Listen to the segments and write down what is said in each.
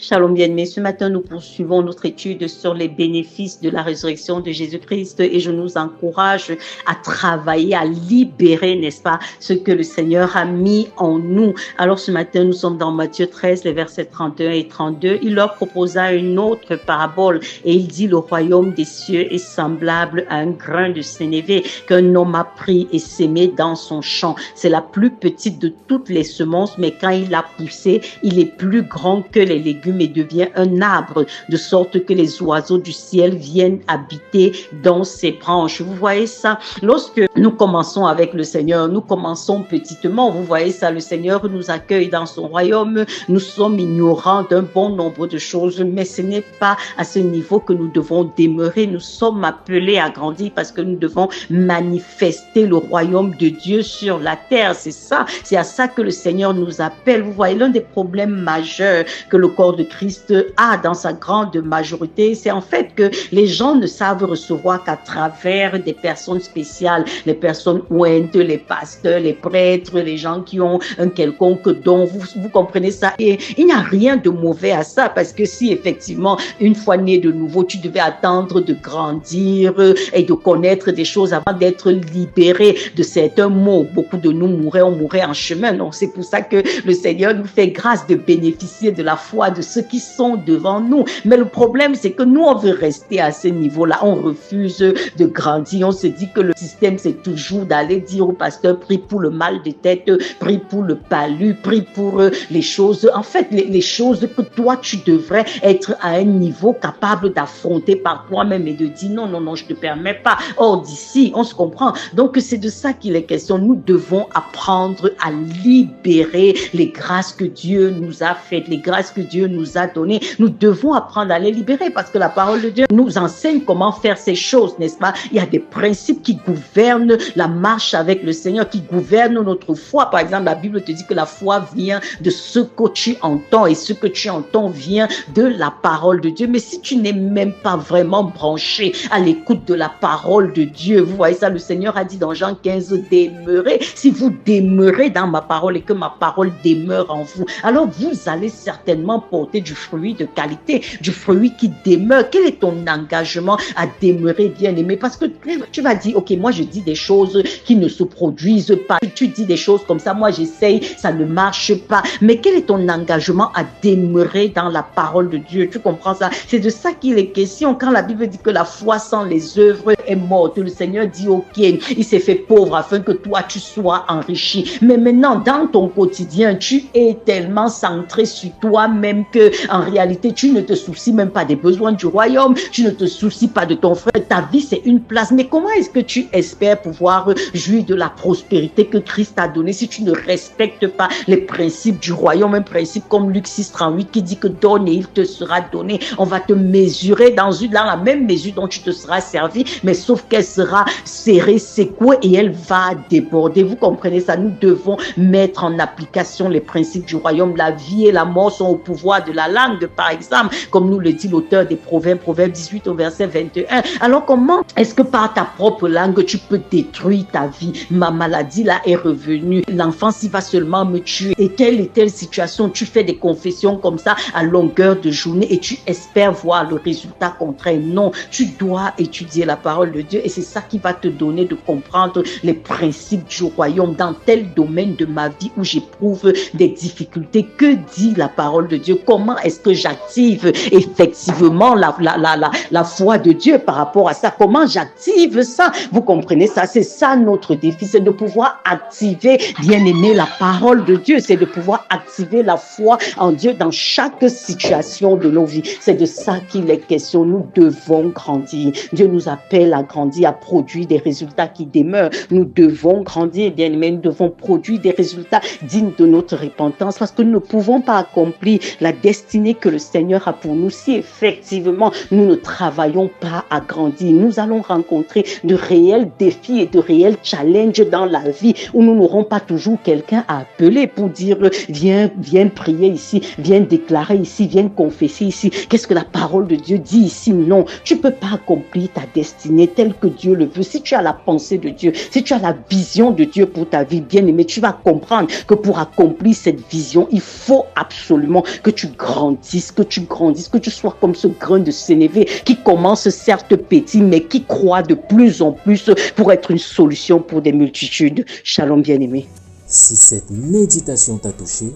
Shalom bien-aimés, ce matin nous poursuivons notre étude sur les bénéfices de la résurrection de Jésus-Christ et je nous encourage à travailler, à libérer, n'est-ce pas, ce que le Seigneur a mis en nous. Alors ce matin nous sommes dans Matthieu 13, les versets 31 et 32. Il leur proposa une autre parabole et il dit: le royaume des cieux est semblable à un grain de sénévé qu'un homme a pris et sémé dans son champ. C'est la plus petite de toutes les semences, mais quand il a poussé, il est plus grand que les légumes et devient un arbre, de sorte que les oiseaux du ciel viennent habiter dans ses branches. Vous voyez ça? Lorsque nous commençons avec le Seigneur, nous commençons petitement. Vous voyez ça? Le Seigneur nous accueille dans son royaume. Nous sommes ignorants d'un bon nombre de choses, mais ce n'est pas à ce niveau que nous devons demeurer. Nous sommes appelés à grandir parce que nous devons manifester le royaume de Dieu sur la terre. C'est ça. C'est à ça que le Seigneur nous appelle. Vous voyez, l'un des problèmes majeurs que le corps de Christ a dans sa grande majorité, c'est en fait que les gens ne savent recevoir qu'à travers des personnes spéciales, les personnes ointes, les pasteurs, les prêtres, les gens qui ont un quelconque don. Vous comprenez ça? Et il n'y a rien de mauvais à ça, parce que si effectivement, une fois né de nouveau, tu devais attendre de grandir et de connaître des choses avant d'être libéré de certains maux. Beaucoup de nous on mourait en chemin. Donc c'est pour ça que le Seigneur nous fait grâce de bénéficier de la foi de ceux qui sont devant nous. Mais le problème, c'est que nous, on veut rester à ce niveau-là. On refuse de grandir. On se dit que le système, c'est toujours d'aller dire au pasteur: prie pour le mal de tête, prie pour le palu, prie pour les choses. En fait, les choses que toi, tu devrais être à un niveau capable d'affronter par toi-même et de dire: non, non, non, je ne te permets pas. Or, d'ici, on se comprend. Donc, c'est de ça qu'il est question. Nous devons apprendre à libérer les grâces que Dieu nous a faites, les grâces que Dieu nous a données. Nous devons apprendre à les libérer parce que la parole de Dieu nous enseigne comment faire ces choses, n'est-ce pas? Il y a des principes qui gouvernent la marche avec le Seigneur, qui gouvernent notre foi. Par exemple, la Bible te dit que la foi vient de ce que tu entends et ce que tu entends vient de la parole de Dieu. Mais si tu n'es même pas vraiment branché à l'écoute de la parole de Dieu, vous voyez ça, le Seigneur a dit dans Jean 15: demeurez. Si vous demeurez dans ma parole et que ma parole demeure en vous, alors vous allez certainement porter du fruit de qualité, du fruit qui demeure. Quel est ton engagement à demeurer, bien-aimé? Parce que tu vas dire: ok, moi je dis des choses qui ne se produisent pas. Tu dis des choses comme ça, moi j'essaye, ça ne marche pas. Mais quel est ton engagement à demeurer dans la parole de Dieu? Tu comprends ça? C'est de ça qu'il est question. Quand la Bible dit que la foi sans les œuvres est morte, le Seigneur dit: ok, il s'est fait pauvre afin que toi tu sois enrichi. Mais maintenant, dans ton quotidien, tu es tellement centré sur toi-même que en réalité, tu ne te soucies même pas des besoins du royaume, tu ne te soucies pas de ton frère. Ta vie, c'est une place. Mais comment est-ce que tu espères pouvoir jouir de la prospérité que Christ a donnée si tu ne respectes pas les principes du royaume? Un principe comme Luc 6:38 qui dit que donne et il te sera donné. On va te mesurer dans la même mesure dont tu te seras servi, mais sauf qu'elle sera serrée, secouée et elle va déborder. Vous comprenez ça? Nous devons mettre en application les principes du royaume. La vie et la mort sont au pouvoir de la langue, par exemple, comme nous le dit l'auteur des Proverbes, Proverbe 18 au verset 21. Alors comment est-ce que par ta propre langue tu peux détruire ta vie? Ma maladie là est revenue, l'enfant s'il va seulement me tuer, et telle situation, tu fais des confessions comme ça à longueur de journée et tu espères voir le résultat contraire. Non, tu dois étudier la parole de Dieu et c'est ça qui va te donner de comprendre les principes du royaume. Dans tel domaine de ma vie où j'éprouve des difficultés, que dit la parole de Dieu? Comment est-ce que j'active effectivement la foi de Dieu par rapport à ça? Comment j'active ça? Vous comprenez ça? C'est ça notre défi, c'est de pouvoir activer, bien aimé, la parole de Dieu. C'est de pouvoir activer la foi en Dieu dans chaque situation de nos vies. C'est de ça qu'il est question. Nous devons grandir. Dieu nous appelle à grandir, à produire des résultats qui demeurent. Nous devons grandir, bien aimé. Nous devons produire des résultats dignes de notre repentance parce que nous ne pouvons pas accomplir la destinée que le Seigneur a pour nous si effectivement nous ne travaillons pas à grandir. Nous allons rencontrer de réels défis et de réels challenges dans la vie où nous n'aurons pas toujours quelqu'un à appeler pour dire: viens prier ici, viens déclarer ici, viens confesser ici. Qu'est-ce que la parole de Dieu dit ici? Non, tu ne peux pas accomplir ta destinée telle que Dieu le veut. Si tu as la pensée de Dieu, si tu as la vision de Dieu pour ta vie, bien aimé, tu vas comprendre que pour accomplir cette vision, il faut absolument que tu grandisse, que tu grandisses, que tu sois comme ce grain de sénévé qui commence certes petit, mais qui croît de plus en plus pour être une solution pour des multitudes. Shalom bien-aimé. Si cette méditation t'a touché,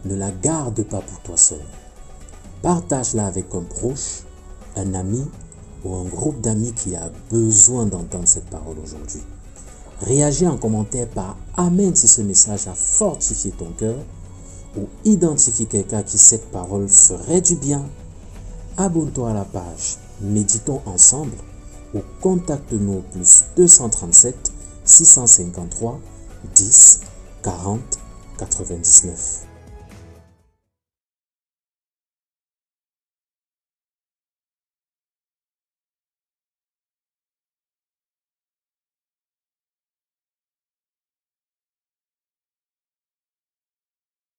ne la garde pas pour toi seul. Partage-la avec un proche, un ami ou un groupe d'amis qui a besoin d'entendre cette parole aujourd'hui. Réagis en commentaire par Amen si ce message a fortifié ton cœur ou identifie quelqu'un à qui cette parole ferait du bien. Abonne-toi à la page Méditons ensemble ou contacte-nous au plus 237 653 10 40 99.